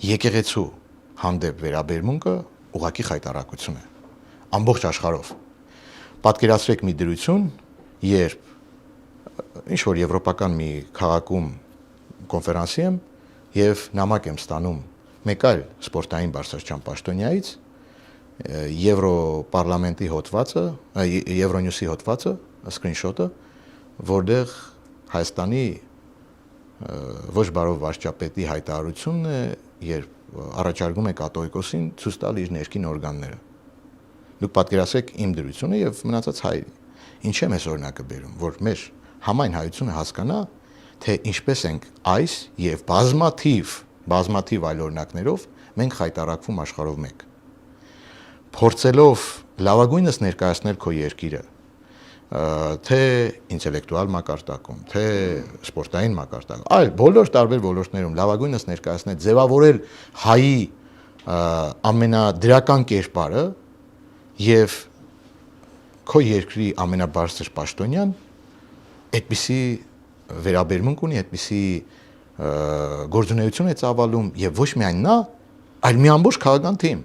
եկեղեցու հանդեպ վերաբերմունքը ուղղակի խայտառակություն է ամբողջ աշխարհով։ Պատկերացրեք մի դրություն, երբ ինչ որ եվրոպական մի քաղաքում կոնֆերանսի եմ եւ նամակ եմ ստանում մեկ այլ սպորտային բարձրաստիճան պաշտոնյայից, Եվրոպարլամենտի հոդվածը, Եվրոնյուսի հոդվածը, սկրինշոթը, որտեղ Հայաստանի ոչ բարով վարչապետի հայտարարությունն է, երբ առաջարկում է կաթողիկոսին ցույց տալ իր ներքին օրգանները։ Դուք պատկերացրեք իմ դրությունը եւ մնացած հայերի։ Ինչ եմ այս օրինակը բերում, որ մեր համայն հայությունը հասկանա, թե ինչպես ենք այս եւ բազմաթիվ այլ օրինակներով մենք խայտառակվում աշխարհով մեկ։ Փորձելով լավագույնս ներկայացնել քո երկիրը, թե ինտելեկտուալ մակարդակում, թե սպորտային մակարդակում, այլ բոլոր տարբեր ոլորտներում լավագույնս ներկայացնել, ձևավորել հայի ամենադրական կերպարը եւ քո երկրի ամենաբարձր պաշտոնյան այդպիսի վերաբերմունք ունի, այդպիսի գործունեություն է ծավալում եւ ոչ միայն նա, այլ մի ամբողջ քաղաքական թիմ։